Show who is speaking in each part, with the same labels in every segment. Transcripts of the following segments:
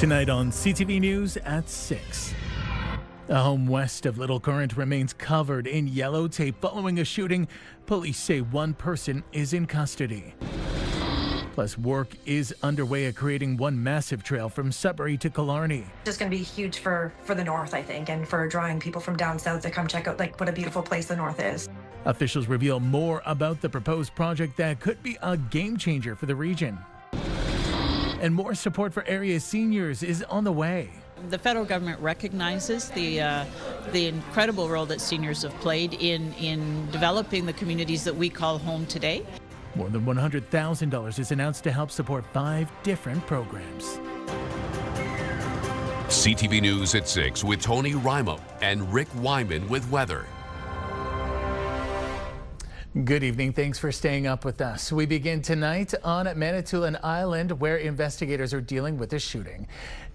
Speaker 1: Tonight on CTV News at 6. A home west of Little Current remains covered in yellow tape following a shooting. Police say one person is in custody. Plus, work is underway at creating one massive trail from Sudbury to Killarney.
Speaker 2: Just going to be huge for the north, I think, and for drawing people from down south to come check out what a beautiful place the north is.
Speaker 1: Officials reveal more about the proposed project that could be a game changer for the region. And more support for area seniors is on the way.
Speaker 3: The federal government recognizes the incredible role that seniors have played in developing the communities that we call home today.
Speaker 1: More than $100,000 is announced to help support 5 different programs.
Speaker 4: CTV News at 6 with Tony Rimo and Rick Wyman with weather.
Speaker 1: Good evening. Thanks for staying up with us. We begin tonight on Manitoulin Island, where investigators are dealing with a shooting.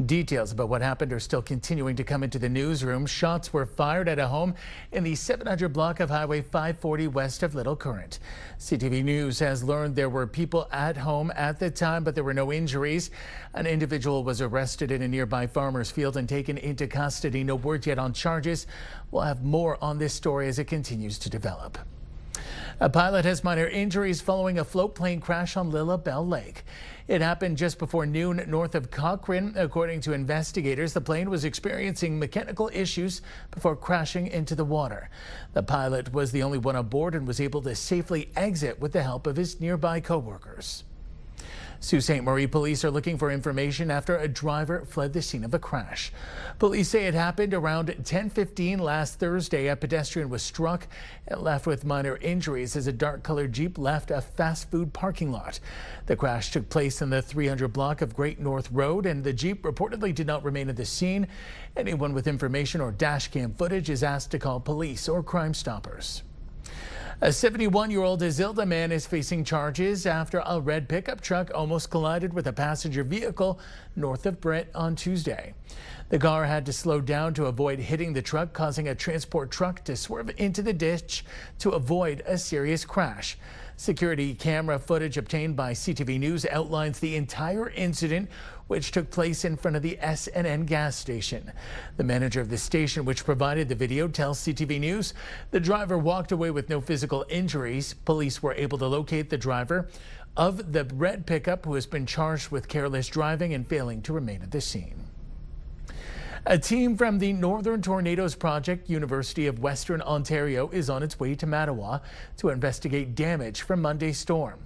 Speaker 1: Details about what happened are still continuing to come into the newsroom. Shots were fired at a home in the 700 block of Highway 540 west of Little Current. CTV News has learned there were people at home at the time, but there were no injuries. An individual was arrested in a nearby farmer's field and taken into custody. No word yet on charges. We'll have more on this story as it continues to develop. A pilot has minor injuries following a float plane crash on Lilibel Lake. It happened just before noon north of Cochrane. According to investigators, the plane was experiencing mechanical issues before crashing into the water. The pilot was the only one aboard and was able to safely exit with the help of his nearby coworkers. Sault Ste. Marie police are looking for information after a driver fled the scene of a crash. Police say it happened around 10:15 last Thursday. A pedestrian was struck and left with minor injuries as a dark-colored Jeep left a fast food parking lot. The crash took place in the 300 block of Great North Road, and the Jeep reportedly did not remain at the scene. Anyone with information or dash cam footage is asked to call police or Crime Stoppers. A 71-year-old Isilda man is facing charges after a red pickup truck almost collided with a passenger vehicle north of Brett on Tuesday. The car had to slow down to avoid hitting the truck, causing a transport truck to swerve into the ditch to avoid a serious crash. Security camera footage obtained by CTV News outlines the entire incident, which took place in front of the S&N gas station. The manager of the station, which provided the video, tells CTV News the driver walked away with no physical injuries. Police were able to locate the driver of the red pickup, who has been charged with careless driving and failing to remain at the scene. A team from the Northern Tornadoes Project, University of Western Ontario, is on its way to Mattawa to investigate damage from Monday's storm.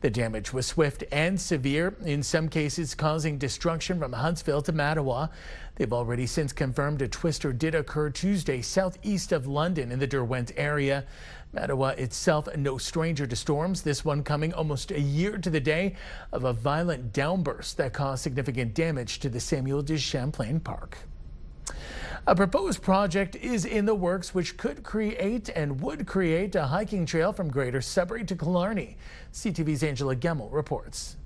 Speaker 1: The damage was swift and severe, in some cases causing destruction from Huntsville to Mattawa. They've already since confirmed a twister did occur Tuesday southeast of London in the Derwent area. Mattawa itself no stranger to storms, this one coming almost a year to the day of a violent downburst that caused significant damage to the Samuel de Champlain Park. A proposed project is in the works which could create and would create a hiking trail from Greater Sudbury to Killarney. CTV's Angela Gemmell reports.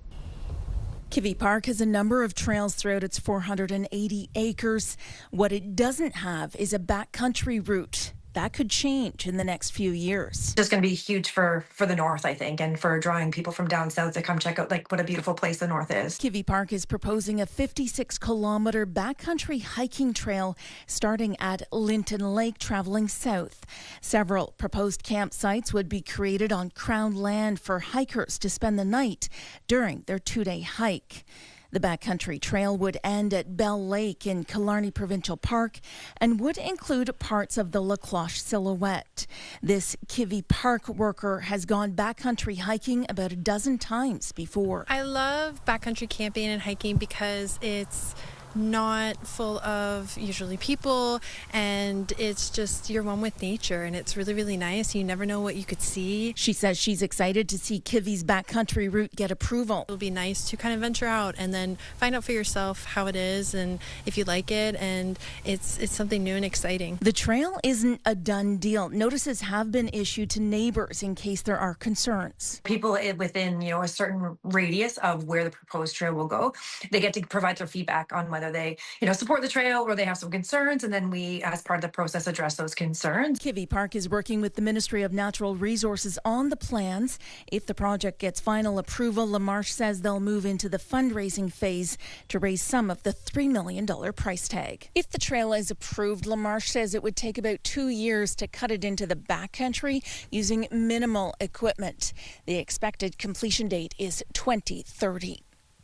Speaker 5: CTV Park has a number of trails throughout its 480 acres. What it doesn't have is a backcountry route. That could change in the next few years.
Speaker 2: Just going to be huge for the north, I think, and for drawing people from down south to come check out what a beautiful place the north is.
Speaker 5: CTV Park is proposing a 56-kilometer backcountry hiking trail starting at Linton Lake, traveling south. Several proposed campsites would be created on Crown land for hikers to spend the night during their 2-day hike. The backcountry trail would end at Bell Lake in Killarney Provincial Park and would include parts of the La Cloche Silhouette. This CTV Park worker has gone backcountry hiking about a dozen times before.
Speaker 6: I love backcountry camping and hiking because it's not full of usually people, and it's just you're one with nature, and it's really, really nice. You never know what you could see.
Speaker 5: She says she's excited to see CTV's backcountry route get approval.
Speaker 6: It'll be nice to kind of venture out and then find out for yourself how it is and if you like it, and it's something new and exciting.
Speaker 5: The trail isn't a done deal. Notices have been issued to neighbors in case there are concerns.
Speaker 2: People within a certain radius of where the proposed trail will go, they get to provide their feedback on whether they, support the trail or they have some concerns. And then we, as part of the process, address those concerns.
Speaker 5: Kivy Park is working with the Ministry of Natural Resources on the plans. If the project gets final approval, LaMarche says they'll move into the fundraising phase to raise some of the $3 million price tag. If the trail is approved, LaMarche says it would take about 2 years to cut it into the backcountry using minimal equipment. The expected completion date is 2030.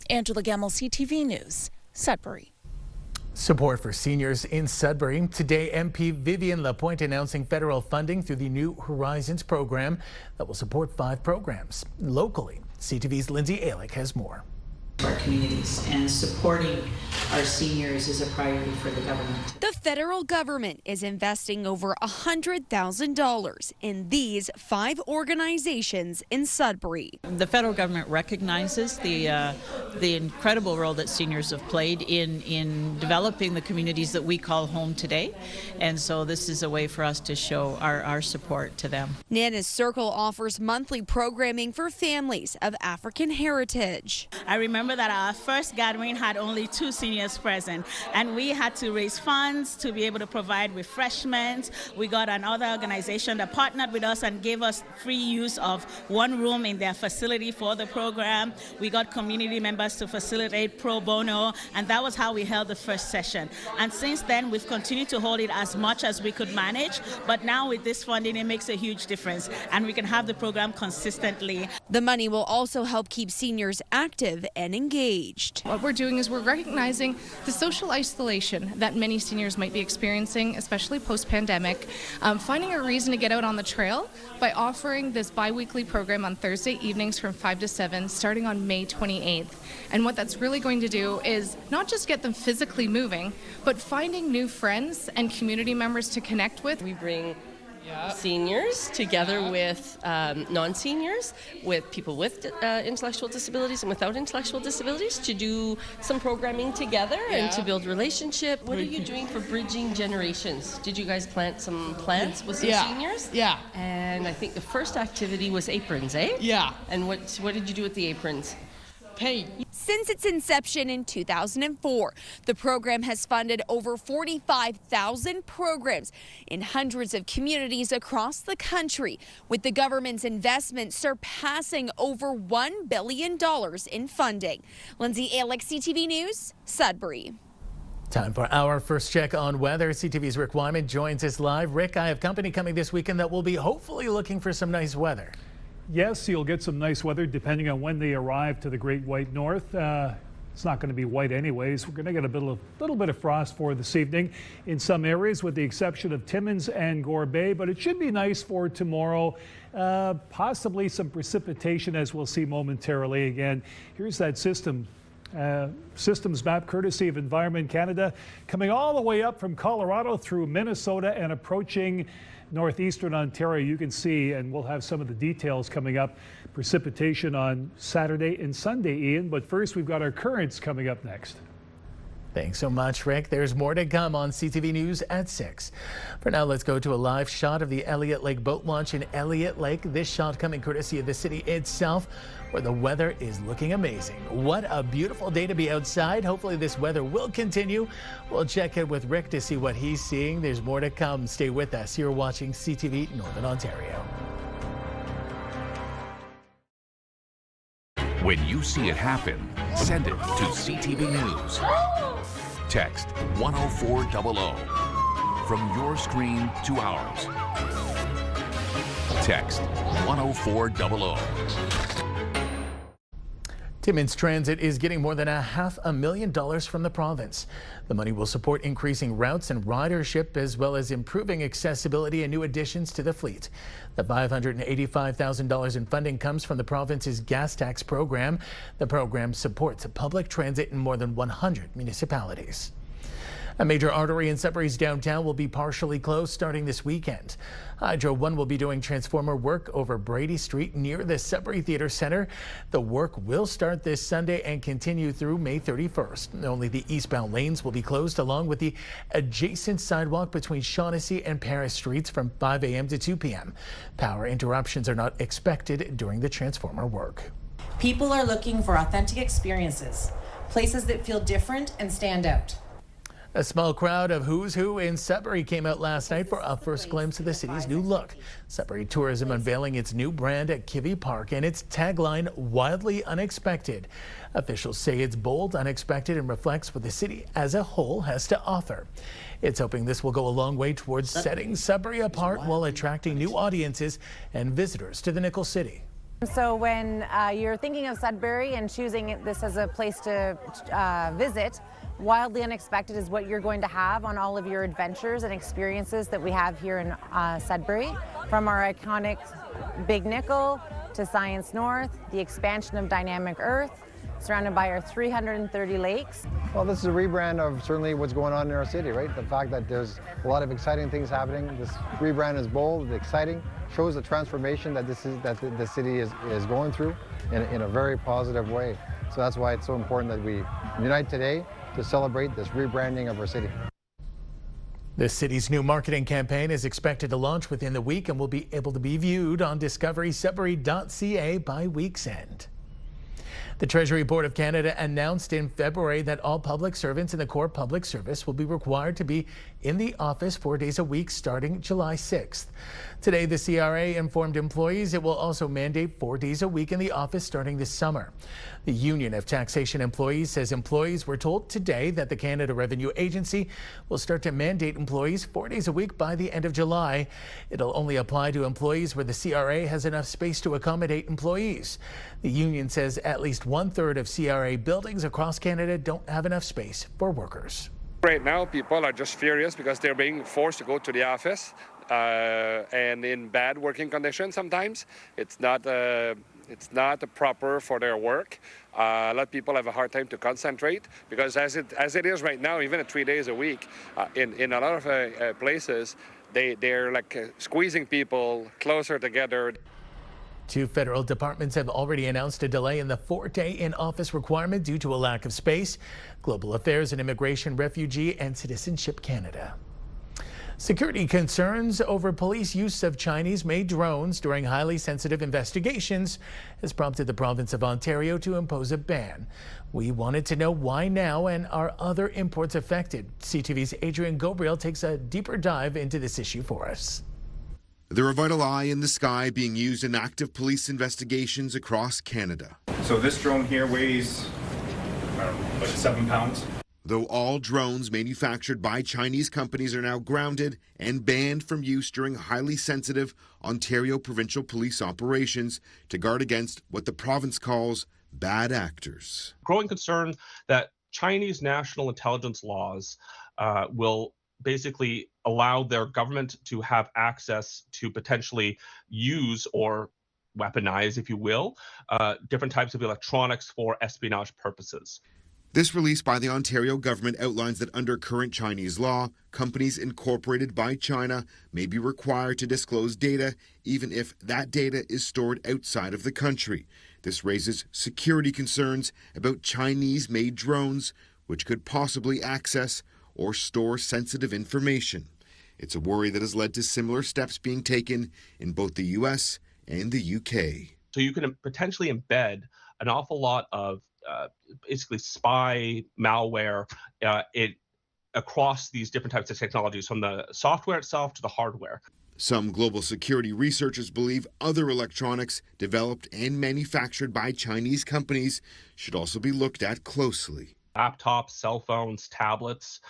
Speaker 5: Angela Gemmell, CTV News, Sudbury.
Speaker 1: Support for seniors in Sudbury. Today, MP Vivian Lapointe announcing federal funding through the New Horizons program that will support 5 programs. Locally, CTV's Lindsay Alick has more.
Speaker 3: Our communities and supporting our seniors is a priority for the government.
Speaker 7: The federal government is investing over $100,000 in these 5 organizations in Sudbury.
Speaker 3: The federal government recognizes the incredible role that seniors have played in developing the communities that we call home today, and so this is a way for us to show our support to them.
Speaker 7: Nana's Circle offers monthly programming for families of African heritage.
Speaker 8: I remember that our first gathering had only 2 seniors present, and we had to raise funds to be able to provide refreshments. We got another organization that partnered with us and gave us free use of 1 room in their facility for the program. We got community members to facilitate pro bono, and that was how we held the first session. And since then, we've continued to hold it as much as we could manage, but now with this funding, it makes a huge difference, and we can have the program consistently.
Speaker 7: The money will also help keep seniors active and engaged.
Speaker 9: What we're doing is we're recognizing the social isolation that many seniors might be experiencing, especially post-pandemic, finding a reason to get out on the trail by offering this bi-weekly program on Thursday evenings from 5 to 7 starting on May 28th. And what that's really going to do is not just get them physically moving, but finding new friends and community members to connect with.
Speaker 10: We bring seniors together with non-seniors, with people with intellectual disabilities and without intellectual disabilities to do some programming together and to build relationship. What are you doing for bridging generations? Did you guys plant some plants with some seniors?
Speaker 11: Yeah.
Speaker 10: And I think the first activity was aprons, eh?
Speaker 11: Yeah.
Speaker 10: And what did you do with the aprons?
Speaker 11: Paint.
Speaker 7: Since its inception in 2004, the program has funded over 45,000 programs in hundreds of communities across the country, with the government's investment surpassing over $1 billion in funding. Lindsay Alick, CTV News, Sudbury.
Speaker 1: Time for our first check on weather. CTV's Rick Wyman joins us live. Rick, I have company coming this weekend that will be hopefully looking for some nice weather.
Speaker 12: Yes, you'll get some nice weather depending on when they arrive to the Great White North. It's not going to be white anyways. We're going to get a little bit of frost for this evening in some areas with the exception of Timmins and Gore Bay, but it should be nice for tomorrow. Possibly some precipitation as we'll see momentarily. Again, here's that systems map courtesy of Environment Canada coming all the way up from Colorado through Minnesota and approaching Northeastern Ontario. You can see, and we'll have some of the details coming up, precipitation on Saturday and Sunday, Ian. But first, we've got our currents coming up next.
Speaker 1: Thanks so much, Rick. There's more to come on CTV News at 6. For now, let's go to a live shot of the Elliott Lake boat launch in Elliott Lake. This shot coming courtesy of the city itself, where the weather is looking amazing. What a beautiful day to be outside. Hopefully this weather will continue. We'll check in with Rick to see what he's seeing. There's more to come. Stay with us. You're watching CTV Northern Ontario.
Speaker 4: When you see it happen, send it to CTV News. Text 10400 from your screen to ours. Text 10400.
Speaker 1: Timmins Transit is getting more than $500,000 from the province. The money will support increasing routes and ridership, as well as improving accessibility and new additions to the fleet. The $585,000 in funding comes from the province's gas tax program. The program supports public transit in more than 100 municipalities. A major artery in Sudbury's downtown will be partially closed starting this weekend. Hydro One will be doing transformer work over Brady Street near the Sudbury Theatre Center. The work will start this Sunday and continue through May 31st. Only the eastbound lanes will be closed, along with the adjacent sidewalk between Shaughnessy and Paris Streets from 5 a.m. to 2 p.m. Power interruptions are not expected during the transformer work.
Speaker 13: People are looking for authentic experiences.
Speaker 11: places that feel different and stand out.
Speaker 1: A small crowd of who's who in Sudbury came out last night for a first glimpse of the city's new look. Sudbury Tourism unveiling its new brand at Kivy Park and its tagline, wildly unexpected. Officials say it's bold, unexpected, and reflects what the city as a whole has to offer. It's hoping this will go a long way towards setting Sudbury apart while attracting new audiences and visitors to the Nickel City.
Speaker 13: So when you're thinking of Sudbury and choosing this as a place to visit, wildly unexpected is what you're going to have on all of your adventures and experiences that we have here in Sudbury. From our iconic Big Nickel to Science North, the expansion of Dynamic Earth, surrounded by our 330 lakes.
Speaker 14: Well, this is a rebrand of certainly what's going on in our city, right? The fact that there's a lot of exciting things happening. This rebrand is bold, exciting, shows the transformation that the city is going through in a very positive way. So that's why it's so important that we unite today to celebrate this rebranding of our city.
Speaker 1: The city's new marketing campaign is expected to launch within the week and will be able to be viewed on discoverysudbury.ca by week's end. The Treasury Board of Canada announced in February that all public servants in the core public service will be required to be in the office 4 days a week starting July 6th. Today, the CRA informed employees it will also mandate 4 days a week in the office starting this summer. The Union of Taxation Employees says employees were told today that the Canada Revenue Agency will start to mandate employees 4 days a week by the end of July. It'll only apply to employees where the CRA has enough space to accommodate employees. The union says at least 1/3 of CRA buildings across Canada don't have enough space for workers.
Speaker 15: Right now, people are just furious because they're being forced to go to the office and in bad working conditions sometimes. It's not proper for their work. A lot of people have a hard time to concentrate because as it is right now, even at 3 days a week, in a lot of places, they're like squeezing people closer together.
Speaker 1: 2 federal departments have already announced a delay in the 4-day in-office requirement due to a lack of space. Global Affairs and Immigration, Refugee and Citizenship Canada. Security concerns over police use of Chinese-made drones during highly sensitive investigations has prompted the province of Ontario to impose a ban. We wanted to know why now and are other imports affected. CTV's Adrian Gabriel takes a deeper dive into this issue for us.
Speaker 16: They're a vital eye in the sky being used in active police investigations across Canada.
Speaker 17: So this drone here weighs, I don't know, like 7 pounds.
Speaker 16: Though all drones manufactured by Chinese companies are now grounded and banned from use during highly sensitive Ontario provincial police operations to guard against what the province calls bad actors.
Speaker 18: Growing concern that Chinese national intelligence laws will basically allow their government to have access to potentially use or weaponize, if you will, different types of electronics for espionage purposes.
Speaker 16: This release by the Ontario government outlines that under current Chinese law, companies incorporated by China may be required to disclose data even if that data is stored outside of the country. This raises security concerns about Chinese-made drones, which could possibly access or store sensitive information. It's a worry that has led to similar steps being taken in both the US and the UK.
Speaker 18: So you can potentially embed an awful lot of basically spy malware across these different types of technologies, from the software itself to the hardware.
Speaker 16: Some global security researchers believe other electronics developed and manufactured by Chinese companies should also be looked at closely.
Speaker 18: Laptops, cell phones, tablets,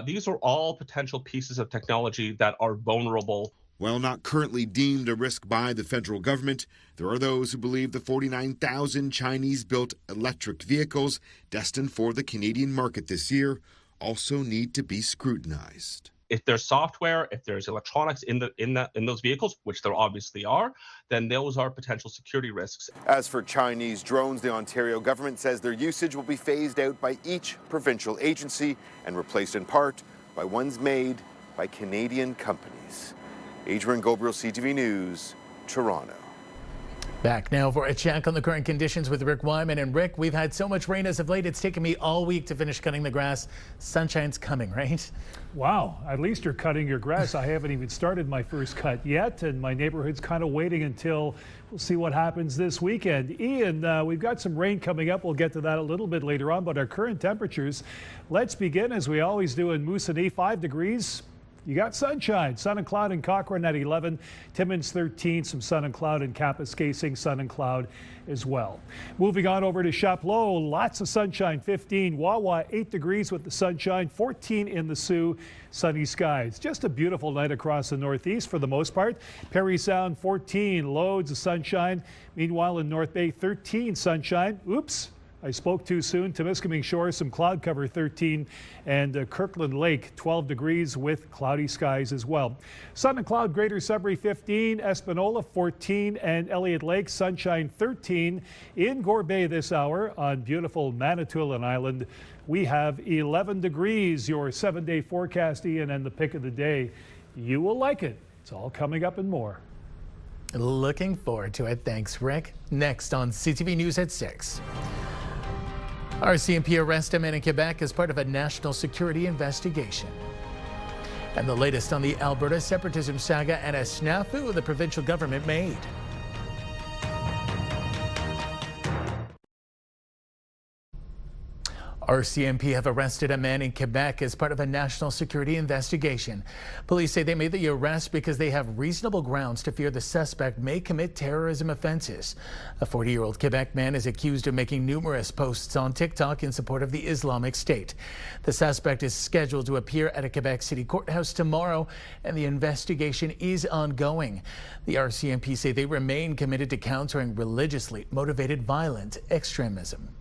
Speaker 18: these are all potential pieces of technology that are vulnerable.
Speaker 16: While not currently deemed a risk by the federal government, there are those who believe the 49,000 Chinese-built electric vehicles destined for the Canadian market this year also need to be scrutinized.
Speaker 18: If there's software, if there's electronics in those vehicles, which there obviously are, then those are potential security risks.
Speaker 19: As for Chinese drones, the Ontario government says their usage will be phased out by each provincial agency and replaced in part by ones made by Canadian companies. Adrian Gabriel, CTV News, Toronto.
Speaker 1: Back now for a check on the current conditions with Rick Wyman. And Rick, we've had so much rain as of late, it's taken me all week to finish cutting the grass. Sunshine's coming, right?
Speaker 12: Wow, at least you're cutting your grass. I haven't even started my first cut yet, and my neighborhood's kind of waiting until we'll see what happens this weekend. Ian, we've got some rain coming up. We'll get to that a little bit later on, but our current temperatures, let's begin as we always do in Moosonee, 5 degrees. You got sunshine, sun and cloud in Cochrane at 11, Timmins 13, some sun and cloud in Kapuskasing, sun and cloud as well. Moving on over to Chapleau, lots of sunshine, 15, Wawa 8 degrees with the sunshine, 14 in the Sioux, sunny skies. Just a beautiful night across the Northeast for the most part. Parry Sound 14, loads of sunshine. Meanwhile in North Bay 13 sunshine. Oops. I spoke too soon. Temiskaming Shore, some cloud cover 13, and Kirkland Lake 12 degrees with cloudy skies as well. Sun and cloud, Greater Sudbury 15, Espanola 14, and Elliott Lake sunshine 13. In Gore Bay this hour on beautiful Manitoulin Island, we have 11 degrees. Your 7-day forecast, Ian, and the pick of the day. You will like it. It's all coming up and more.
Speaker 1: Looking forward to it. Thanks, Rick. Next on CTV News at 6. RCMP arrest a man in Quebec as part of a national security investigation. And the latest on the Alberta separatism saga and a snafu the provincial government made. RCMP have arrested a man in Quebec as part of a national security investigation. Police say they made the arrest because they have reasonable grounds to fear the suspect may commit terrorism offenses. A 40-year-old Quebec man is accused of making numerous posts on TikTok in support of the Islamic State. The suspect is scheduled to appear at a Quebec City courthouse tomorrow, and the investigation is ongoing. The RCMP say they remain committed to countering religiously motivated violent extremism.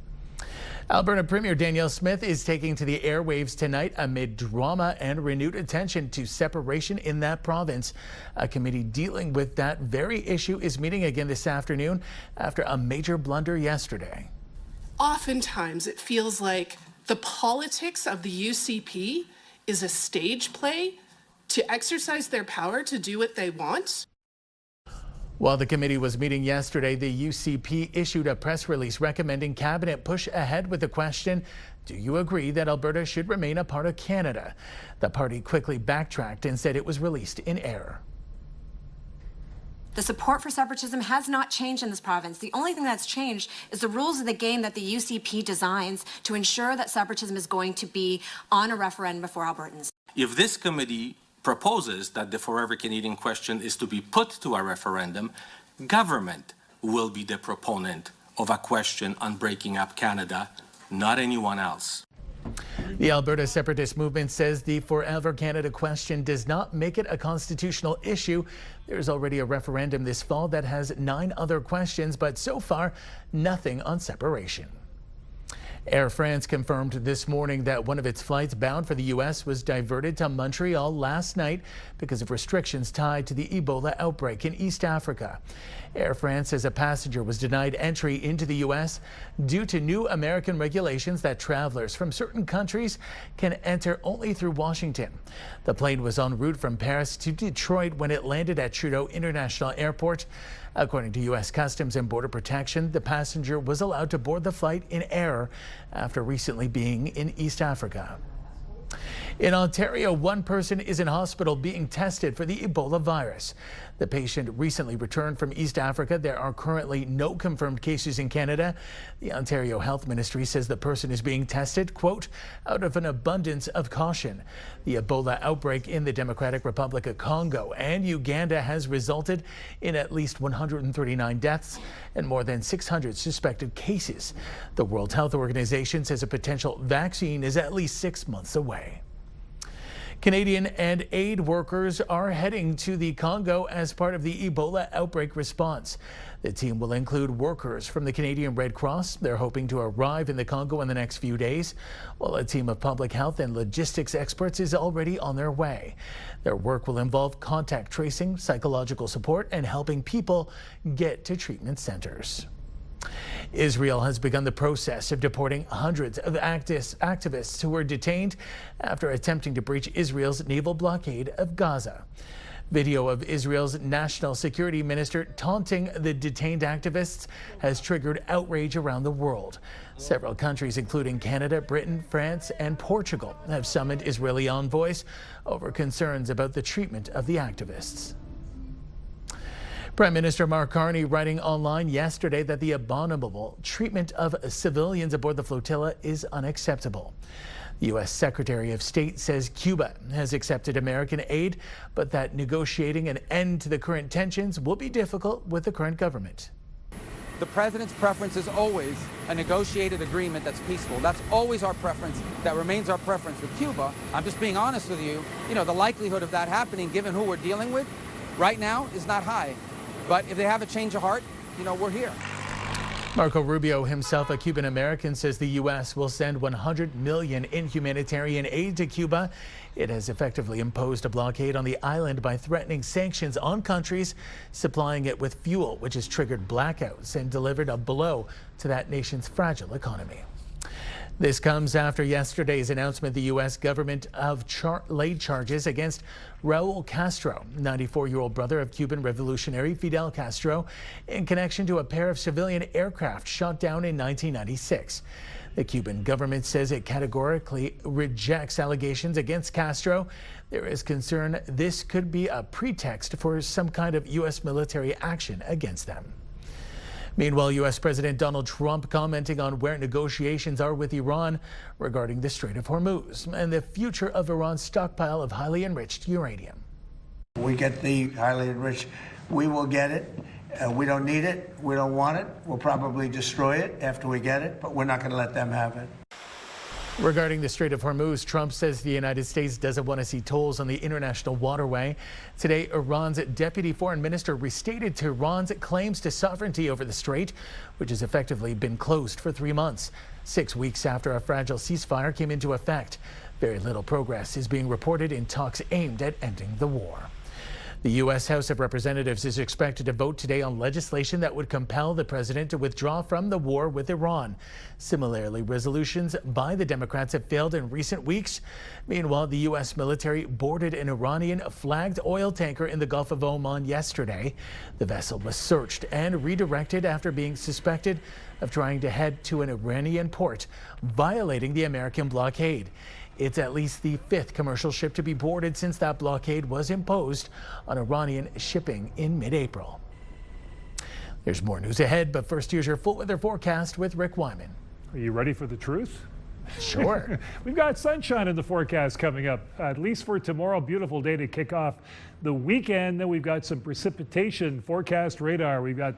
Speaker 1: Alberta Premier Danielle Smith is taking to the airwaves tonight amid drama and renewed attention to separation in that province. A committee dealing with that very issue is meeting again this afternoon after a major blunder yesterday.
Speaker 20: Oftentimes it feels like the politics of the UCP is a stage play to exercise their power to do what they want.
Speaker 1: While the committee was meeting yesterday, the UCP issued a press release recommending Cabinet push ahead with the question, do you agree that Alberta should remain a part of Canada? The party quickly backtracked and said it was released in error.
Speaker 21: The support for separatism has not changed in this province. The only thing that's changed is the rules of the game that the UCP designs to ensure that separatism is going to be on a referendum before Albertans.
Speaker 22: If this committee proposes that the Forever Canadian question is to be put to a referendum, government will be the proponent of a question on breaking up Canada, not anyone else.
Speaker 1: The Alberta separatist movement says the Forever Canada question does not make it a constitutional issue. There's already a referendum this fall that has 9 other questions, but so far, nothing on separation. Air France confirmed this morning that one of its flights bound for the U.S. was diverted to Montreal last night because of restrictions tied to the Ebola outbreak in East Africa. Air France says a passenger was denied entry into the U.S. due to new American regulations that travelers from certain countries can enter only through Washington. The plane was en route from Paris to Detroit when it landed at Trudeau International Airport. According to U.S. Customs and Border Protection, the passenger was allowed to board the flight in error after recently being in East Africa. In Ontario, one person is in hospital being tested for the Ebola virus. The patient recently returned from East Africa. There are currently no confirmed cases in Canada. The Ontario Health Ministry says the person is being tested, quote, out of an abundance of caution. The Ebola outbreak in the Democratic Republic of Congo and Uganda has resulted in at least 139 deaths and more than 600 suspected cases. The World Health Organization says a potential vaccine is at least 6 months away. Canadian and aid workers are heading to the Congo as part of the Ebola outbreak response. The team will include workers from the Canadian Red Cross. They're hoping to arrive in the Congo in the next few days, while a team of public health and logistics experts is already on their way. Their work will involve contact tracing, psychological support, and helping people get to treatment centers. Israel has begun the process of deporting hundreds of activists who were detained after attempting to breach Israel's naval blockade of Gaza. Video of Israel's national security minister taunting the detained activists has triggered outrage around the world. Several countries, including Canada, Britain, France, and Portugal, have summoned Israeli envoys over concerns about the treatment of the activists. Prime Minister Mark Carney writing online yesterday that the abominable treatment of civilians aboard the flotilla is unacceptable. The U.S. Secretary of State says Cuba has accepted American aid, but that negotiating an end to the current tensions will be difficult with the current government.
Speaker 2: The president's preference is always a negotiated agreement that's peaceful. That's always our preference. That remains our preference with Cuba. I'm just being honest with you. You know, the likelihood of that happening, given who we're dealing with right now, is not high. But if they have a change of heart, you know, we're here.
Speaker 1: Marco Rubio, himself a Cuban American, says the U.S. will send $100 million in humanitarian aid to Cuba. It has effectively imposed a blockade on the island by threatening sanctions on countries supplying it with fuel, which has triggered blackouts and delivered a blow to that nation's fragile economy. This comes after yesterday's announcement the U.S. government of laid charges against Raul Castro, 94-year-old brother of Cuban revolutionary Fidel Castro, in connection to a pair of civilian aircraft shot down in 1996. The Cuban government says it categorically rejects allegations against Castro. There is concern this could be a pretext for some kind of U.S. military action against them. Meanwhile, U.S. President Donald Trump commenting on where negotiations are with Iran regarding the Strait of Hormuz and the future of Iran's stockpile of highly enriched uranium.
Speaker 6: We get the highly enriched, we will get it. We don't need it. We don't want it. We'll probably destroy it after we get it, but we're not going to let them have it.
Speaker 1: Regarding the Strait of Hormuz, Trump says the United States doesn't want to see tolls on the international waterway. Today, Iran's deputy foreign minister restated Tehran's claims to sovereignty over the strait, which has effectively been closed for 3 months, 6 weeks after a fragile ceasefire came into effect. Very little progress is being reported in talks aimed at ending the war. The U.S. House of Representatives is expected to vote today on legislation that would compel the president to withdraw from the war with Iran. Similarly, resolutions by the Democrats have failed in recent weeks. Meanwhile, the U.S. military boarded an Iranian-flagged oil tanker in the Gulf of Oman yesterday. The vessel was searched and redirected after being suspected of trying to head to an Iranian port, violating the American blockade. It's at least the 5th commercial ship to be boarded since that blockade was imposed on Iranian shipping in mid-April. There's more news ahead, but first here's your full weather forecast with Rick Wyman.
Speaker 12: Are you ready for the truth?
Speaker 1: Sure.
Speaker 12: We've got sunshine in the forecast coming up, at least for tomorrow. Beautiful day to kick off the weekend. Then we've got some precipitation forecast radar. We've got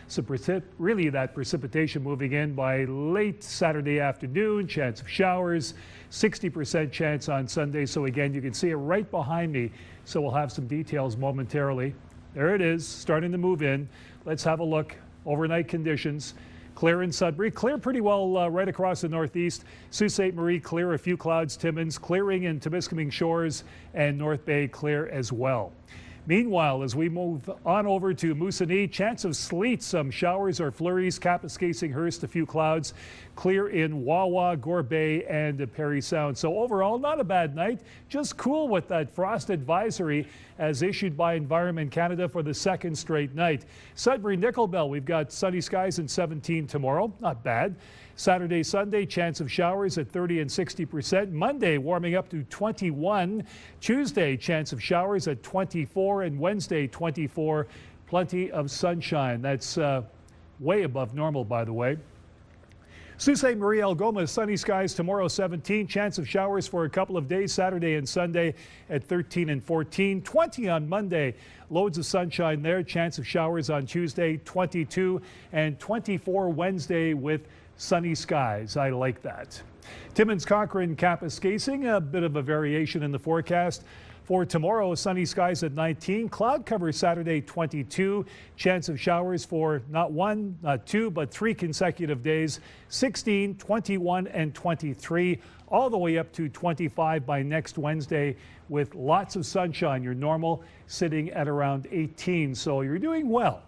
Speaker 12: some that precipitation moving in by late Saturday afternoon. Chance of showers, 60% chance on Sunday. So again, you can see it right behind me. So we'll have some details momentarily. There it is, starting to move in. Let's have a look. Overnight conditions. Clear in Sudbury, clear pretty well right across the northeast. Sault Ste. Marie, clear, a few clouds. Timmins, clearing in Temiskaming Shores, and North Bay, clear as well. Meanwhile, as we move on over to Moosonee, chance of sleet, some showers or flurries. Kapuskasing-Hearst, a few clouds. Clear in Wawa, Gore Bay, and Parry Sound. So overall, not a bad night. Just cool with that frost advisory as issued by Environment Canada for the second straight night. Sudbury, Nickelbell, we've got sunny skies and 17 tomorrow. Not bad. Saturday, Sunday, chance of showers at 30 and 60%. Monday, warming up to 21. Tuesday, chance of showers at 24. And Wednesday, 24. Plenty of sunshine. That's way above normal, by the way. Sault Ste. Marie, Algoma, sunny skies tomorrow, 17. Chance of showers for a couple of days, Saturday and Sunday at 13 and 14. 20 on Monday. Loads of sunshine there. Chance of showers on Tuesday, 22. And 24 Wednesday with sunny skies. I like that. Timmins, Cochrane, Kapuskasing, a bit of a variation in the forecast. For tomorrow, sunny skies at 19. Cloud cover Saturday, 22. Chance of showers for not 1, not 2, but 3 consecutive days. 16, 21, and 23. All the way up to 25 by next Wednesday with lots of sunshine. Your normal sitting at around 18. So you're doing well.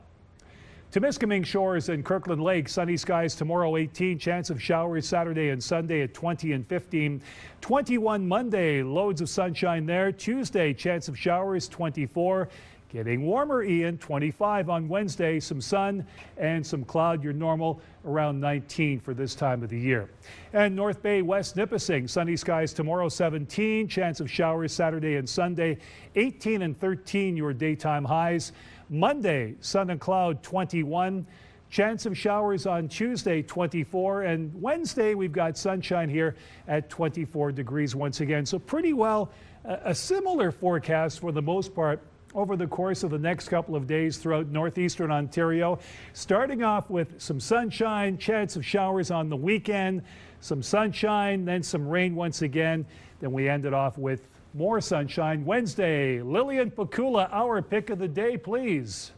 Speaker 12: Temiskaming Shores and Kirkland Lake, sunny skies tomorrow 18, chance of showers Saturday and Sunday at 20 and 15. 21 Monday, loads of sunshine there. Tuesday, chance of showers 24. Getting warmer, Ian, 25 on Wednesday, some sun and some cloud, your normal around 19 for this time of the year. And North Bay, West Nipissing, sunny skies tomorrow 17, chance of showers Saturday and Sunday, 18 and 13 your daytime highs. Monday, sun and cloud 21, chance of showers on Tuesday 24, and Wednesday we've got sunshine here at 24 degrees once again. So pretty well a similar forecast for the most part over the course of the next couple of days throughout northeastern Ontario. Starting off with some sunshine, chance of showers on the weekend, some sunshine, then some rain once again. Then we ended off with more sunshine Wednesday. Lillian Pakula, our pick of the day, please.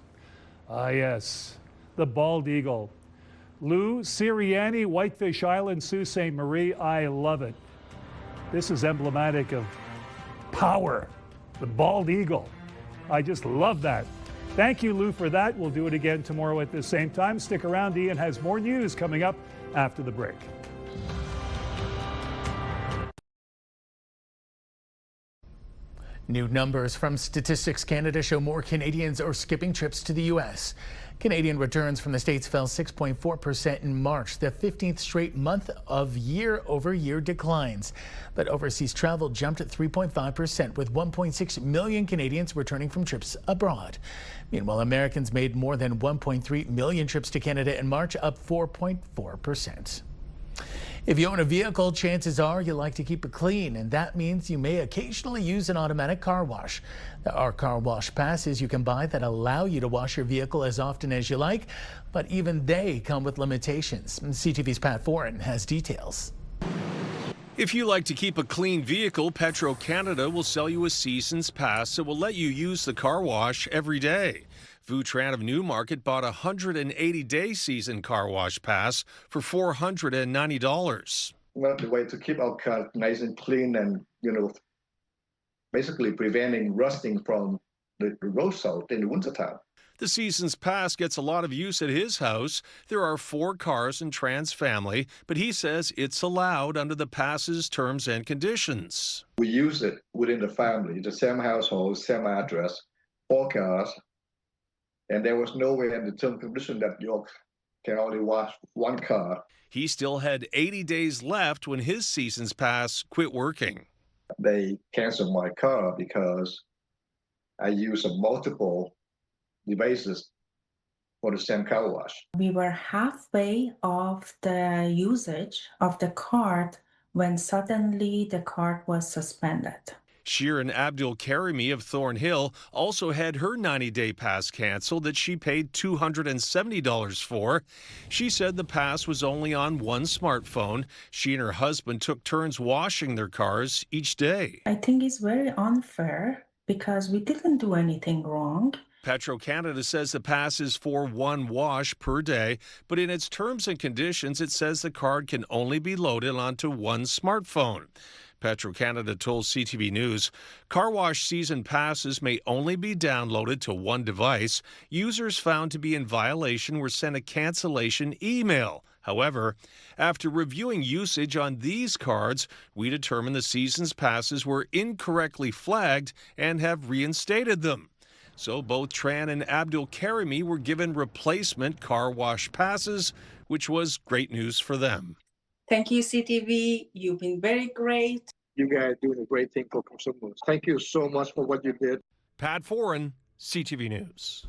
Speaker 12: Ah, yes, the bald eagle. Lou Sirianni, Whitefish Island, Sault Ste. Marie. I love it. This is emblematic of power, the bald eagle. I just love that. Thank you, Lou, for that. We'll do it again tomorrow at the same time. Stick around. Ian has more news coming up after the break.
Speaker 1: New numbers from Statistics Canada show more Canadians are skipping trips to the U.S. Canadian returns from the States fell 6.4% in March, the 15th straight month of year-over-year declines. But overseas travel jumped at 3.5%, with 1.6 million Canadians returning from trips abroad. Meanwhile, Americans made more than 1.3 million trips to Canada in March, up 4.4%. If you own a vehicle, chances are you like to keep it clean, and that means you may occasionally use an automatic car wash. There are car wash passes you can buy that allow you to wash your vehicle as often as you like, but even they come with limitations. CTV's Pat Foran has details.
Speaker 3: If you like to keep a clean vehicle, Petro-Canada will sell you a season's pass that will let you use the car wash every day. Vutran of Newmarket bought a 180-day season car wash pass for $490.
Speaker 5: Well, the way to keep our car nice and clean and, basically preventing rusting from the road salt in the wintertime.
Speaker 3: The season's pass gets a lot of use at his house. There are 4 cars and trans family, but he says it's allowed under the pass's terms and conditions.
Speaker 5: We use it within the family, the same household, same address, 4 cars. And there was nowhere in the term and condition that you can only wash 1 car.
Speaker 3: He still had 80 days left when his season's pass quit working.
Speaker 5: They canceled my car because I used multiple devices for the same car wash.
Speaker 23: We were halfway of the usage of the card when suddenly the card was suspended.
Speaker 3: Shirin Abdul Karimi of Thornhill also had her 90-day pass canceled that she paid $270 for. She said the pass was only on one smartphone. She and her husband took turns washing their cars each day.
Speaker 23: I think it's very unfair because we didn't do anything wrong.
Speaker 3: Petro-Canada says the pass is for 1 wash per day, but in its terms and conditions, it says the card can only be loaded onto 1 smartphone. Petro-Canada told CTV News, car wash season passes may only be downloaded to 1 device. Users found to be in violation were sent a cancellation email. However, after reviewing usage on these cards, we determined the season's passes were incorrectly flagged and have reinstated them. So both Tran and Abdul Karimi were given replacement car wash passes, which was great news for them.
Speaker 23: Thank you, CTV. You've been very great.
Speaker 5: You guys are doing a great thing for consumers. Thank you so much for what you did.
Speaker 3: Pat Foran, CTV News.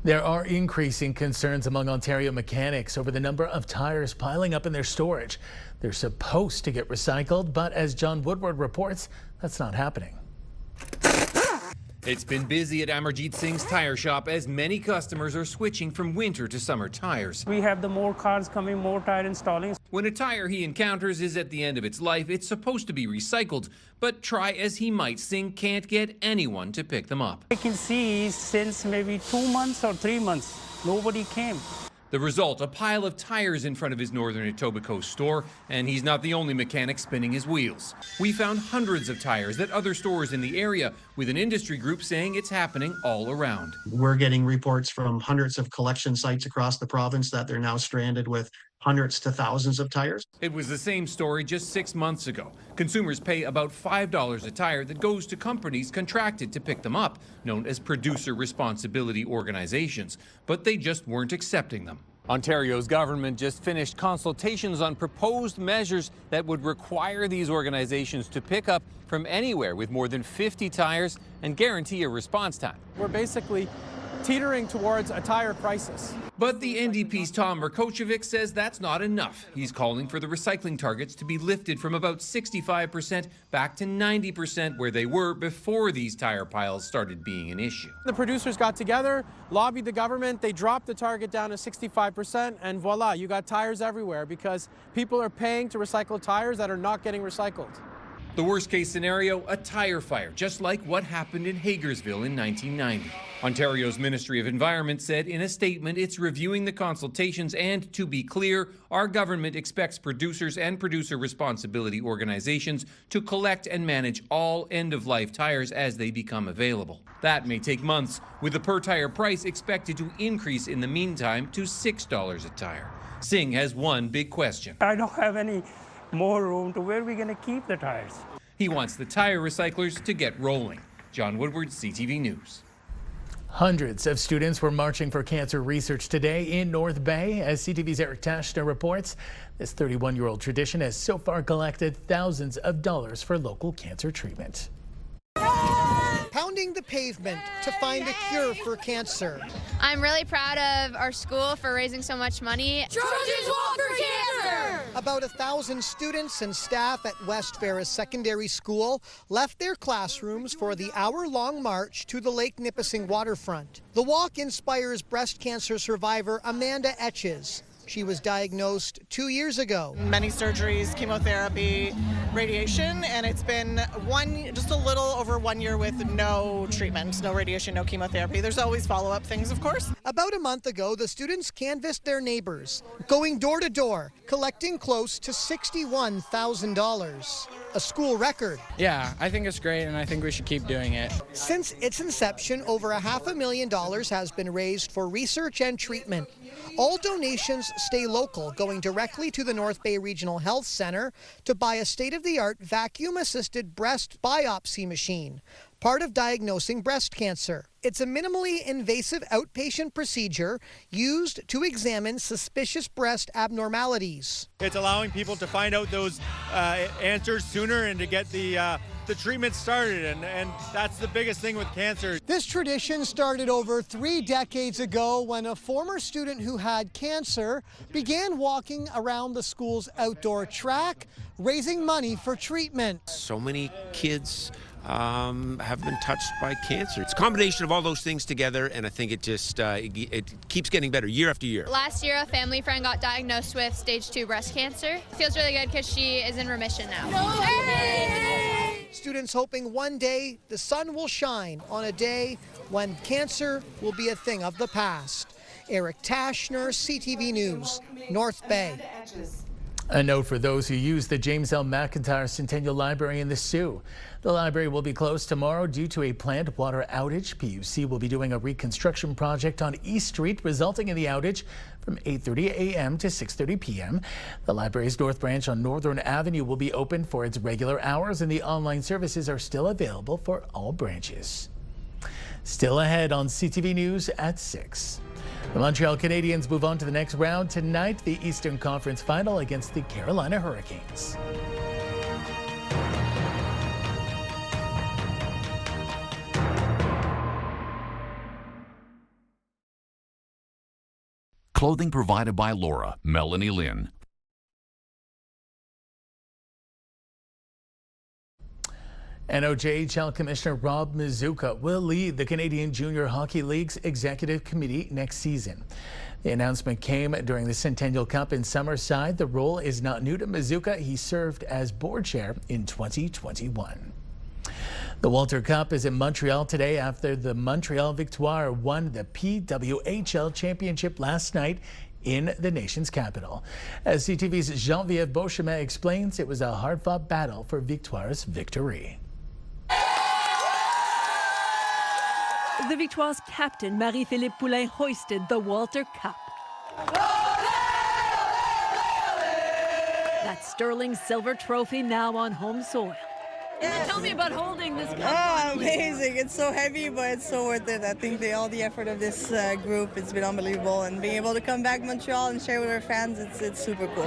Speaker 1: There are increasing concerns among Ontario mechanics over the number of tires piling up in their storage. They're supposed to get recycled, but as John Woodward reports, that's not happening.
Speaker 24: It's been busy at Amarjeet Singh's tire shop as many customers are switching from winter to summer tires.
Speaker 25: We have the more cars coming, more tire installing.
Speaker 24: When a tire he encounters is at the end of its life, it's supposed to be recycled, but try as he might, Singh can't get anyone to pick them up.
Speaker 25: I can see since maybe 2 months or 3 months, nobody came.
Speaker 24: The result, a pile of tires in front of his Northern Etobicoke store, and he's not the only mechanic spinning his wheels. We found hundreds of tires at other stores in the area, with an industry group saying it's happening all around.
Speaker 4: We're getting reports from hundreds of collection sites across the province that they're now stranded with hundreds to thousands of tires.
Speaker 24: It was the same story just 6 months ago. Consumers pay about $5 a tire that goes to companies contracted to pick them up, known as producer responsibility organizations, but they just weren't accepting them. Ontario's government just finished consultations on proposed measures that would require these organizations to pick up from anywhere with more than 50 tires and guarantee a response time.
Speaker 7: We're basically teetering towards a tire crisis.
Speaker 24: But the NDP's Tom Merkocevic says that's not enough. He's calling for the recycling targets to be lifted from about 65% back to 90% where they were before these tire piles started being an issue.
Speaker 7: The producers got together, lobbied the government, they dropped the target down to 65%, and voila, you got tires everywhere because people are paying to recycle tires that are not getting recycled.
Speaker 24: The worst case scenario, a tire fire, just like what happened in Hagersville in 1990. Ontario's Ministry of Environment said in a statement it's reviewing the consultations and, to be clear, our government expects producers and producer responsibility organizations to collect and manage all end-of-life tires as they become available. That may take months, with the per-tire price expected to increase in the meantime to $6 a tire. Singh has one big question.
Speaker 25: I don't have any more room to where we're going to keep the tires.
Speaker 24: He wants the tire recyclers to get rolling. John Woodward, CTV News.
Speaker 1: Hundreds of students were marching for cancer research today in North Bay. As CTV's Eric Tashner reports, this 31-year-old tradition has so far collected thousands of dollars for local cancer treatment.
Speaker 8: Pounding the pavement to find a cure for cancer.
Speaker 9: I'm really proud of our school for raising so much money.
Speaker 8: Trojans Walk for Cancer! About 1,000 students and staff at West Ferris Secondary School left their classrooms for the hour-long march to the Lake Nipissing waterfront. The walk inspires breast cancer survivor Amanda Etches. She was diagnosed 2 years ago.
Speaker 10: Many surgeries, chemotherapy, radiation, and it's been just a little over 1 year with no treatment, no radiation, no chemotherapy. There's always follow-up things, of course.
Speaker 8: About a month ago, the students canvassed their neighbors, going door to door, collecting close to $61,000. A school record.
Speaker 26: Yeah, I think it's great, and I think we should keep doing it.
Speaker 8: Since its inception, over $500,000 has been raised for research and treatment. All donations stay local, going directly to the North Bay Regional Health Centre to buy a state-of-the-art vacuum-assisted breast biopsy machine, part of diagnosing breast cancer. It's a minimally invasive outpatient procedure used to examine suspicious breast abnormalities.
Speaker 27: It's allowing people to find out those answers sooner and to get the treatment started, and that's the biggest thing with cancer.
Speaker 8: This tradition started over 3 decades ago when a former student who had cancer began walking around the school's outdoor track, raising money for treatment.
Speaker 28: So many kids have been touched by cancer. It's a combination of all those things together, and I think it just it keeps getting better year after year.
Speaker 9: Last year, a family friend got diagnosed with stage 2 breast cancer. It feels really good because she is in remission now.
Speaker 8: Students hoping one day the sun will shine on a day when cancer will be a thing of the past. Eric Tashner, CTV News, North Bay.
Speaker 1: A note for those who use the James L. McIntyre Centennial Library in the Sioux. The library will be closed tomorrow due to a planned water outage. PUC will be doing a reconstruction project on East Street, resulting in the outage from 8:30 a.m. to 6:30 p.m. The library's North Branch on Northern Avenue will be open for its regular hours, and the online services are still available for all branches. Still ahead on CTV News at 6. The Montreal Canadiens move on to the next round tonight, the Eastern Conference Final against the Carolina Hurricanes.
Speaker 29: Clothing provided by Laura, Melanie Lynn.
Speaker 1: NOJHL Commissioner Rob Mizuka will lead the Canadian Junior Hockey League's Executive Committee next season. The announcement came during the Centennial Cup in Summerside. The role is not new to Mizuka. He served as board chair in 2021. The Walter Cup is in Montreal today after the Montreal Victoire won the PWHL Championship last night in the nation's capital. As CTV's Geneviève Beauchemin explains, it was a hard-fought battle for Victoire's victory.
Speaker 11: The Victoire's captain, Marie-Philippe Poulain, hoisted the Walter Cup. That sterling silver trophy now on home soil.
Speaker 13: Yes.
Speaker 11: Tell me about holding this cup.
Speaker 13: Oh, amazing. It's so heavy, but it's so worth it. I think all the effort of this group, it's been unbelievable. And being able to come back to Montreal and share with our fans, it's super cool.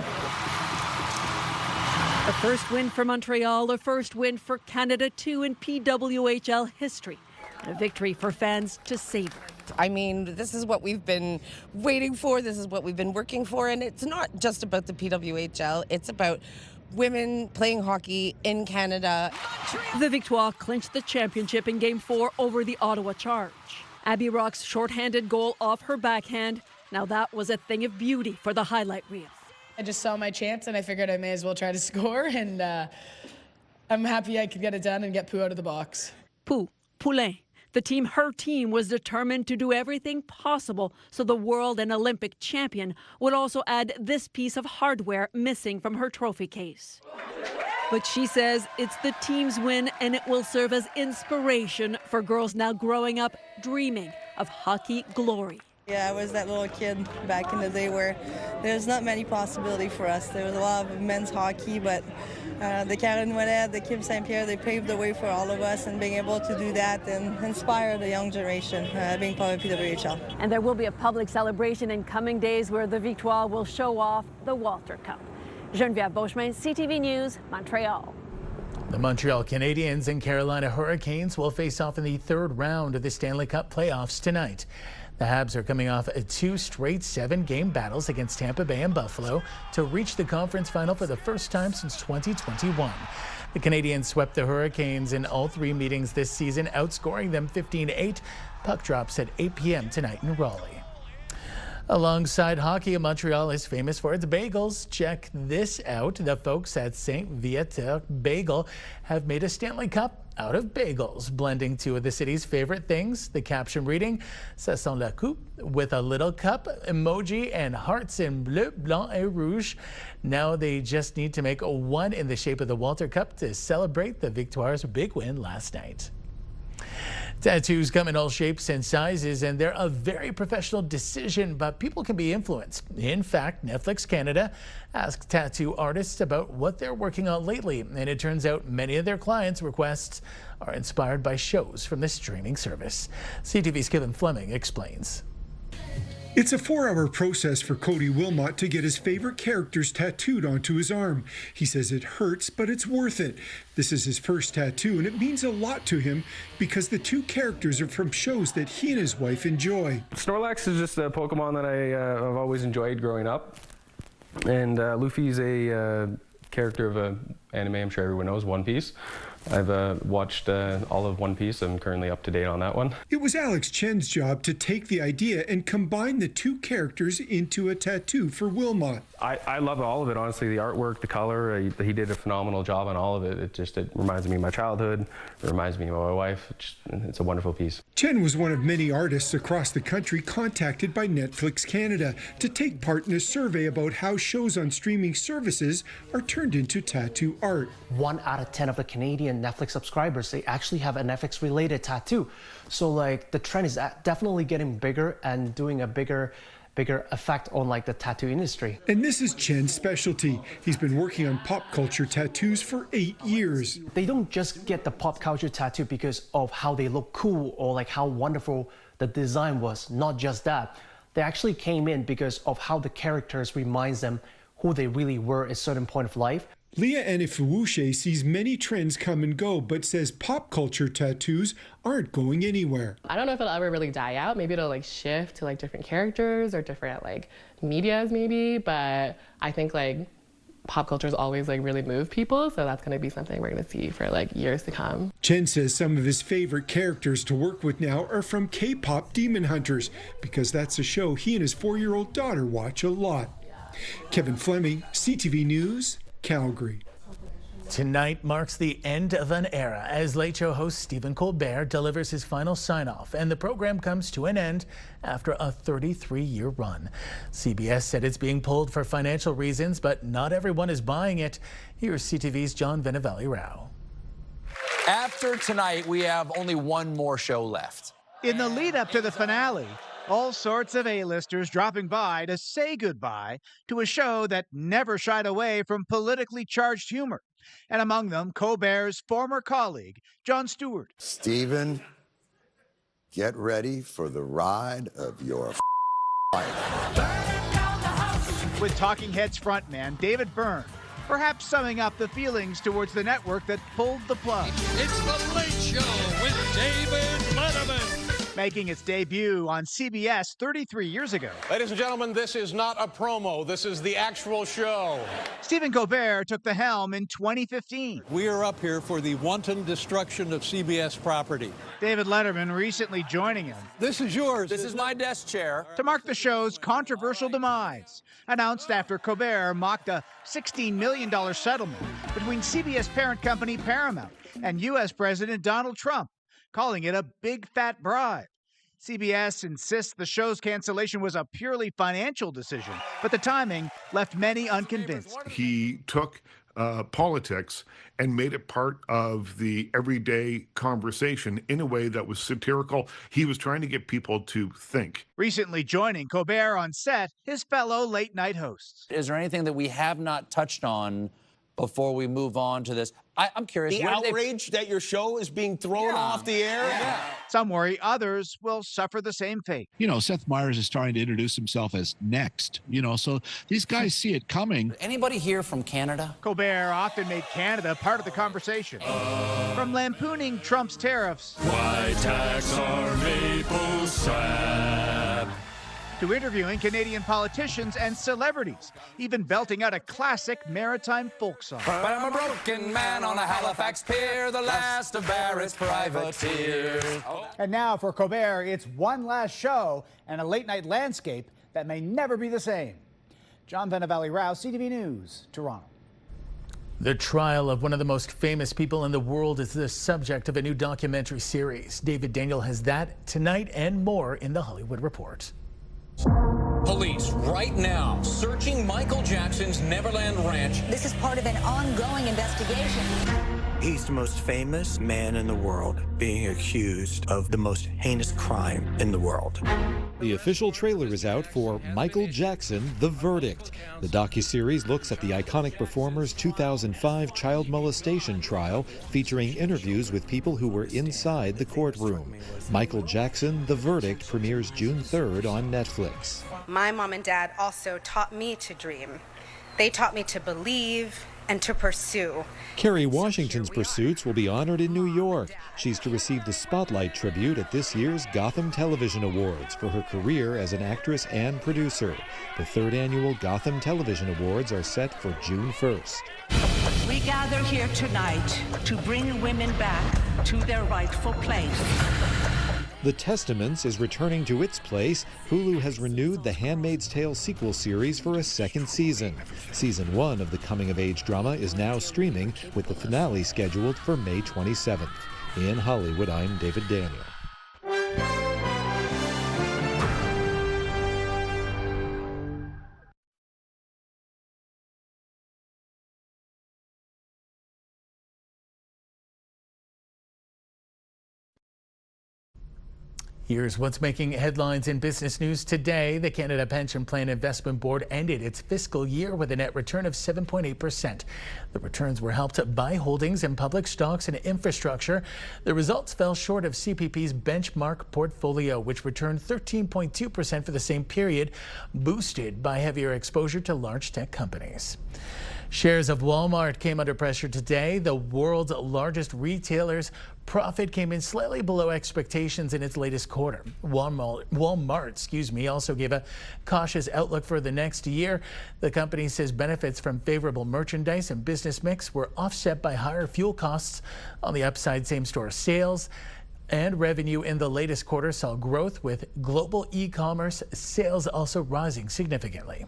Speaker 11: A first win for Montreal, a first win for Canada too in PWHL history. And a victory for fans to savor.
Speaker 14: I mean, this is what we've been waiting for. This is what we've been working for. And it's not just about the PWHL. It's about women playing hockey in Canada.
Speaker 11: The Victoire clinched the championship in Game 4 over the Ottawa Charge. Abby Rock's shorthanded goal off her backhand. Now that was a thing of beauty for the highlight reel.
Speaker 13: I just saw my chance and I figured I may as well try to score. And I'm happy I could get it done and get Pooh out of the box.
Speaker 11: Poulain. Her team was determined to do everything possible so the world and Olympic champion would also add this piece of hardware missing from her trophy case. But she says it's the team's win and it will serve as inspiration for girls now growing up dreaming of hockey glory.
Speaker 13: Yeah, I was that little kid back in the day where there's not many possibilities for us. There was a lot of men's hockey, but the Karen Ouellet, the Kim St. Pierre, they paved the way for all of us, and being able to do that and inspire the young generation, being part of PWHL.
Speaker 11: And there will be a public celebration in coming days where the Victoire will show off the Walter Cup. Geneviève Beauchemin, CTV News, Montreal.
Speaker 1: The Montreal Canadiens and Carolina Hurricanes will face off in the third round of the Stanley Cup playoffs tonight. The Habs are coming off 2 straight 7-game battles against Tampa Bay and Buffalo to reach the conference final for the first time since 2021. The Canadiens swept the Hurricanes in all 3 meetings this season, outscoring them 15-8. Puck drops at 8 p.m. tonight in Raleigh. Alongside hockey, Montreal is famous for its bagels. Check this out. The folks at St. Viateur Bagel have made a Stanley Cup out of bagels, blending 2 of the city's favorite things. The caption reading, "Ça sent la coupe," with a little cup emoji and hearts in bleu, blanc, et rouge. Now they just need to make one in the shape of the Walter Cup to celebrate the Victoire's big win last night. Tattoos come in all shapes and sizes, and they're a very professional decision, but people can be influenced. In fact, Netflix Canada asked tattoo artists about what they're working on lately, and it turns out many of their clients' requests are inspired by shows from the streaming service. CTV's Kevin Fleming explains.
Speaker 15: It's a 4-hour process for Cody Wilmot to get his favorite characters tattooed onto his arm. He says it hurts, but it's worth it. This is his first tattoo, and it means a lot to him because the 2 characters are from shows that he and his wife enjoy.
Speaker 16: Snorlax is just a Pokemon that I've always enjoyed growing up. And Luffy's a character of an anime I'm sure everyone knows, One Piece. I've watched all of One Piece. I'm currently up to date on that one.
Speaker 15: It was Alex Chen's job to take the idea and combine the 2 characters into a tattoo for Wilmot.
Speaker 16: I love all of it, honestly. The artwork, the color, he did a phenomenal job on all of it. It reminds me of my childhood. It reminds me of my wife. It's a wonderful piece.
Speaker 15: Chen was one of many artists across the country contacted by Netflix Canada to take part in a survey about how shows on streaming services are turned into tattoo art.
Speaker 17: 1 out of 10 of the Canadian Netflix subscribers, they actually have an FX related tattoo. So like the trend is definitely getting bigger and doing a bigger effect on like the tattoo industry.
Speaker 15: And this is Chen's specialty. He's been working on pop culture tattoos for 8 years.
Speaker 17: They don't just get the pop culture tattoo because of how they look cool or like how wonderful the design was. Not just that. They actually came in because of how the characters reminds them who they really were at a certain point of life.
Speaker 15: Leah Anifuwushe sees many trends come and go, but says pop culture tattoos aren't going anywhere.
Speaker 18: I don't know if it'll ever really die out. Maybe it'll like shift to like different characters or different like medias maybe, but I think like pop culture's always like really moved people, so that's going to be something we're going to see for like years to come.
Speaker 15: Chen says some of his favorite characters to work with now are from K-pop Demon Hunters, because that's a show he and his 4-year-old daughter watch a lot. Kevin Fleming, CTV News, Calgary.
Speaker 1: Tonight marks the end of an era as Late Show host Stephen Colbert delivers his final sign-off, and the program comes to an end after a 33-year run. CBS said it's being pulled for financial reasons, but not everyone is buying it. Here's CTV's John Venevali-Rao.
Speaker 2: After tonight, we have only one more show left.
Speaker 5: In the lead up to the finale, all sorts of A-listers dropping by to say goodbye to a show that never shied away from politically charged humor. And among them, Colbert's former colleague, Jon Stewart.
Speaker 6: Stephen, get ready for the ride of your life.
Speaker 5: With Talking Heads frontman David Byrne, perhaps summing up the feelings towards the network that pulled the plug.
Speaker 12: It's The Late Show with David Letterman.
Speaker 5: Making its debut on CBS 33 years ago.
Speaker 19: Ladies and gentlemen, this is not a promo. This is the actual show.
Speaker 5: Stephen Colbert took the helm in 2015.
Speaker 12: We are up here for the wanton destruction of CBS property.
Speaker 5: David Letterman recently joining him.
Speaker 12: This is yours.
Speaker 2: This is my desk chair.
Speaker 5: To mark the show's controversial demise, announced after Colbert mocked a $16 million settlement between CBS parent company Paramount and U.S. President Donald Trump, calling it a big fat bribe. CBS insists the show's cancellation was a purely financial decision, but the timing left many unconvinced.
Speaker 20: He took politics and made it part of the everyday conversation in a way that was satirical. He was trying to get people to think.
Speaker 5: Recently joining Colbert on set, his fellow late-night hosts.
Speaker 2: Is there anything that we have not touched on before we move on to this? I'm curious.
Speaker 21: The outrage that your show is being thrown off the air?
Speaker 5: Yeah. Some worry others will suffer the same fate.
Speaker 22: You know, Seth Meyers is trying to introduce himself as next, you know, so these guys see it coming.
Speaker 2: Anybody here from Canada?
Speaker 5: Colbert often made Canada part of the conversation. From lampooning Trump's tariffs.
Speaker 12: Why tax our maple syrup?
Speaker 5: To interviewing Canadian politicians and celebrities, even belting out a classic maritime folk song.
Speaker 2: But I'm a broken man on a Halifax pier, the last of Barrett's privateers.
Speaker 5: And now for Colbert, it's one last show and a late-night landscape that may never be the same. John Venevali-Rao, CTV News, Toronto.
Speaker 1: The trial of one of the most famous people in the world is the subject of a new documentary series. David Daniel has that tonight and more in the Hollywood Report.
Speaker 24: Police right now searching Michael Jackson's Neverland Ranch.
Speaker 23: This is part of an ongoing investigation.
Speaker 30: He's the most famous man in the world, being accused of the most heinous crime in the world.
Speaker 31: The official trailer is out for Michael Jackson, The Verdict. The docuseries looks at the iconic performer's 2005 child molestation trial, featuring interviews with people who were inside the courtroom. Michael Jackson, The Verdict premieres June 3rd on Netflix.
Speaker 32: My mom and dad also taught me to dream. They taught me to believe and to pursue.
Speaker 31: Kerry Washington's pursuits will be honored in New York. She's to receive the Spotlight tribute at this year's Gotham Television Awards for her career as an actress and producer. The third annual Gotham Television Awards are set for June 1st.
Speaker 33: We gather here tonight to bring women back to their rightful place.
Speaker 31: The Testaments is returning to its place. Hulu has renewed the Handmaid's Tale sequel series for a second season. Season 1 of the coming-of-age drama is now streaming, with the finale scheduled for May 27th. In Hollywood, I'm David Daniel.
Speaker 1: Here's what's making headlines in business news today. The Canada Pension Plan Investment Board ended its fiscal year with a net return of 7.8%. The returns were helped by holdings in public stocks and infrastructure. The results fell short of CPP's benchmark portfolio, which returned 13.2% for the same period, boosted by heavier exposure to large tech companies. Shares of Walmart came under pressure today. The world's largest retailer's profit came in slightly below expectations in its latest quarter. Walmart, also gave a cautious outlook for the next year. The company says benefits from favorable merchandise and business mix were offset by higher fuel costs. On the upside, same-store sales and revenue in the latest quarter saw growth, with global e-commerce sales also rising significantly.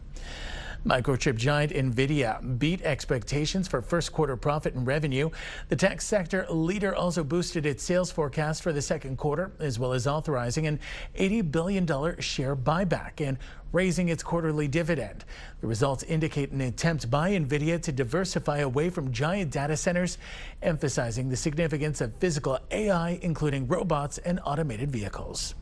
Speaker 1: Microchip giant NVIDIA beat expectations for first quarter profit and revenue. The tech sector leader also boosted its sales forecast for the second quarter, as well as authorizing an $80 billion share buyback and raising its quarterly dividend. The results indicate an attempt by NVIDIA to diversify away from giant data centers, emphasizing the significance of physical AI, including robots and automated vehicles.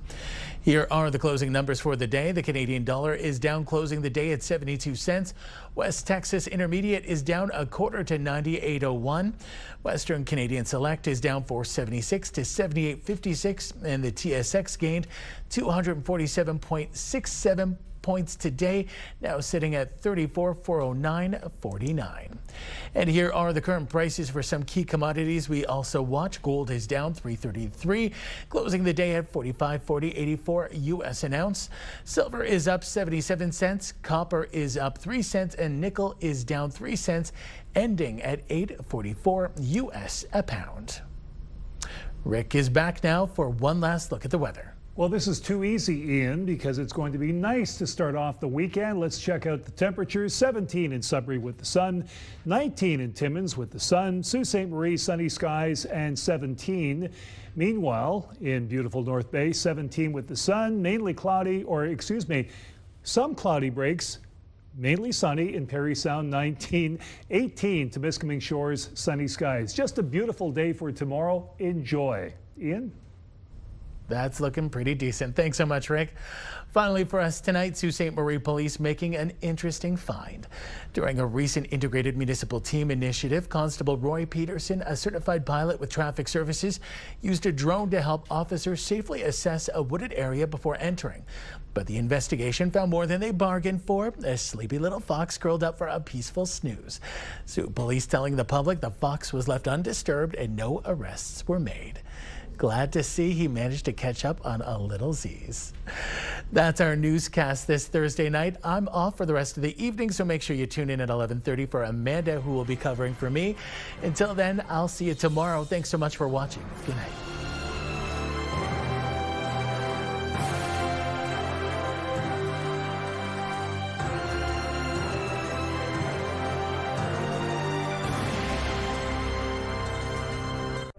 Speaker 1: Here are the closing numbers for the day. The Canadian dollar is down, closing the day at 72 cents. West Texas Intermediate is down a quarter to 98.01. Western Canadian Select is down 4.76 to 78.56, and the TSX gained 247.67 points today, now sitting at 34,409.49. And here are the current prices for some key commodities we also watch. Gold is down $3.33, closing the day at $45.40.84 US an ounce. Silver is up 77 cents, copper is up 3 cents, and nickel is down 3 cents, ending at $8.44 US a pound. Rick is back now for one last look at the weather.
Speaker 3: Well, this is too easy, Ian, because it's going to be nice to start off the weekend. Let's check out the temperatures. 17 in Sudbury with the sun, 19 in Timmins with the sun, Sault Ste. Marie, sunny skies, and 17. Meanwhile, in beautiful North Bay, 17 with the sun, mainly cloudy, some cloudy breaks, mainly sunny in Parry Sound, 19, 18 to Temiskaming Shores, sunny skies. Just a beautiful day for tomorrow. Enjoy. Ian?
Speaker 1: That's looking pretty decent. Thanks so much, Rick. Finally for us tonight, Sault Ste. Marie Police making an interesting find. During a recent integrated municipal team initiative, Constable Roy Peterson, a certified pilot with traffic services, used a drone to help officers safely assess a wooded area before entering. But the investigation found more than they bargained for. A sleepy little fox curled up for a peaceful snooze. Sault Police telling the public the fox was left undisturbed and no arrests were made. Glad to see he managed to catch up on a little Z's. That's our newscast this Thursday night. I'm off for the rest of the evening, so make sure you tune in at 11:30 for Amanda, who will be covering for me. Until then, I'll see you tomorrow. Thanks so much for watching. Good night.